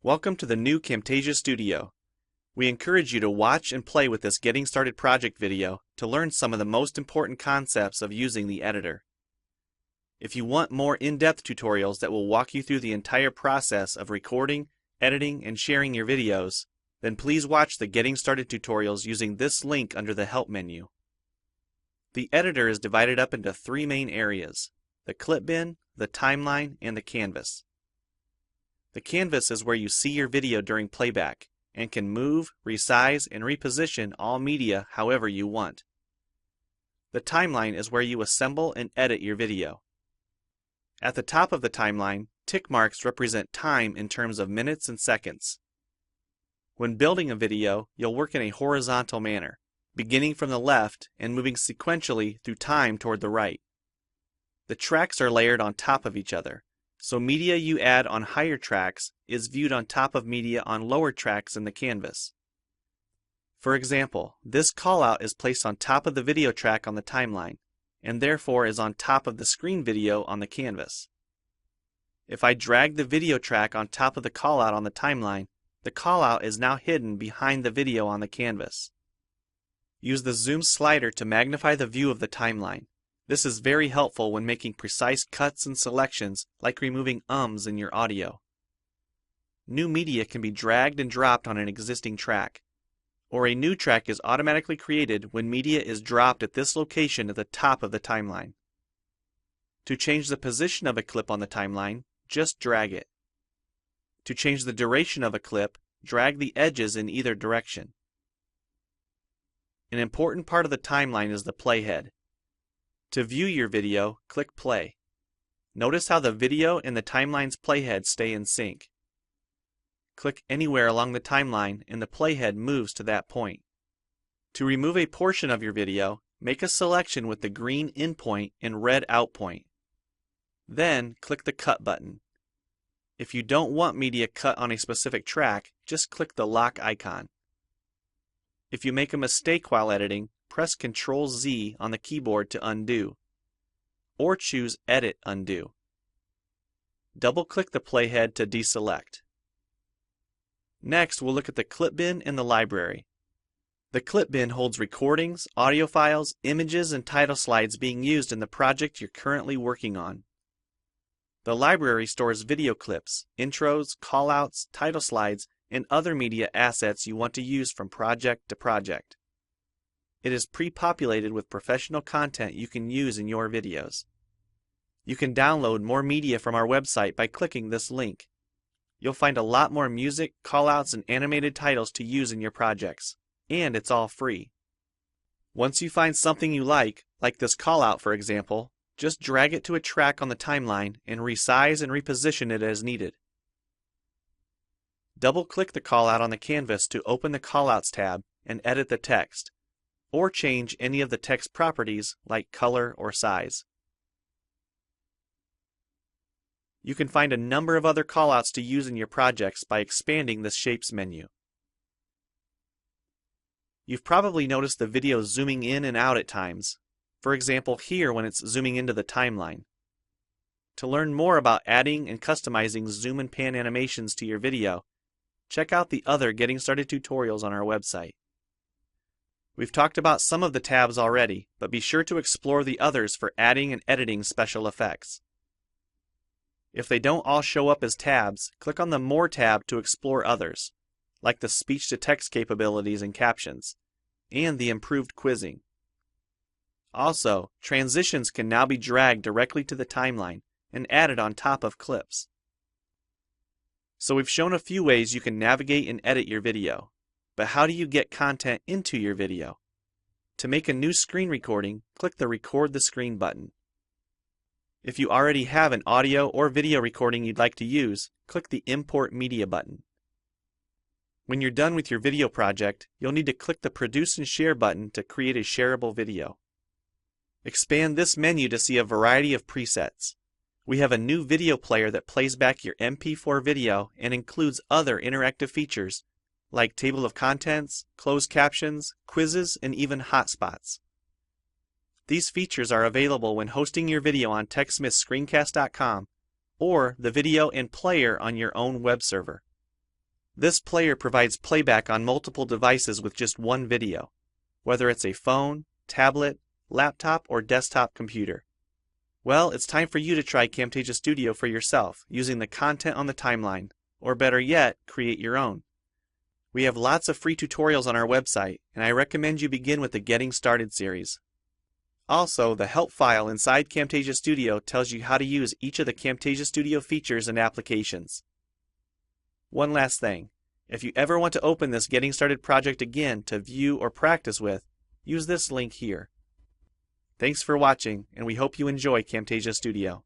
Welcome to the new Camtasia Studio. We encourage you to watch and play with this Getting Started project video to learn some of the most important concepts of using the editor. If you want more in-depth tutorials that will walk you through the entire process of recording, editing, and sharing your videos, then please watch the Getting Started tutorials using this link under the Help menu. The editor is divided up into three main areas: the clip bin, the timeline, and the canvas. The canvas is where you see your video during playback and can move, resize, and reposition all media however you want. The timeline is where you assemble and edit your video. At the top of the timeline, tick marks represent time in terms of minutes and seconds. When building a video, you'll work in a horizontal manner, beginning from the left and moving sequentially through time toward the right. The tracks are layered on top of each other, so media you add on higher tracks is viewed on top of media on lower tracks in the canvas. For example, this callout is placed on top of the video track on the timeline, and therefore is on top of the screen video on the canvas. If I drag the video track on top of the callout on the timeline, the callout is now hidden behind the video on the canvas. Use the zoom slider to magnify the view of the timeline. This is very helpful when making precise cuts and selections, like removing ums in your audio. New media can be dragged and dropped on an existing track, or a new track is automatically created when media is dropped at this location at the top of the timeline. To change the position of a clip on the timeline, just drag it. To change the duration of a clip, drag the edges in either direction. An important part of the timeline is the playhead. To view your video, click play. Notice how the video and the timeline's playhead stay in sync. Click anywhere along the timeline and the playhead moves to that point. To remove a portion of your video, make a selection with the green in point and red out point. Then click the cut button. If you don't want media cut on a specific track, just click the lock icon. If you make a mistake while editing, press Ctrl-Z on the keyboard to undo, or choose Edit Undo. Double-click the playhead to deselect. Next, we'll look at the clip bin and the library. The clip bin holds recordings, audio files, images, and title slides being used in the project you're currently working on. The library stores video clips, intros, callouts, title slides, and other media assets you want to use from project to project. It is pre-populated with professional content you can use in your videos. You can download more media from our website by clicking this link. You'll find a lot more music, callouts, and animated titles to use in your projects, and it's all free. Once you find something you like this callout for example, just drag it to a track on the timeline and resize and reposition it as needed. Double-click the callout on the canvas to open the Callouts tab and edit the text, or change any of the text properties like color or size. You can find a number of other callouts to use in your projects by expanding the Shapes menu. You've probably noticed the video zooming in and out at times, for example here when it's zooming into the timeline. To learn more about adding and customizing zoom and pan animations to your video, check out the other Getting Started tutorials on our website. We've talked about some of the tabs already, but be sure to explore the others for adding and editing special effects. If they don't all show up as tabs, click on the More tab to explore others, like the speech-to-text capabilities and captions, and the improved quizzing. Also, transitions can now be dragged directly to the timeline and added on top of clips. So we've shown a few ways you can navigate and edit your video. But how do you get content into your video? To make a new screen recording, click the Record the Screen button. If you already have an audio or video recording you'd like to use, click the Import Media button. When you're done with your video project, you'll need to click the Produce and Share button to create a shareable video. Expand this menu to see a variety of presets. We have a new video player that plays back your MP4 video and includes other interactive features like table of contents, closed captions, quizzes, and even hotspots. These features are available when hosting your video on TechSmithScreencast.com or the video and player on your own web server. This player provides playback on multiple devices with just one video, whether it's a phone, tablet, laptop, or desktop computer. Well, it's time for you to try Camtasia Studio for yourself using the content on the timeline, or better yet, create your own. We have lots of free tutorials on our website, and I recommend you begin with the Getting Started series. Also, the help file inside Camtasia Studio tells you how to use each of the Camtasia Studio features and applications. One last thing, if you ever want to open this Getting Started project again to view or practice with, use this link here. Thanks for watching, and we hope you enjoy Camtasia Studio.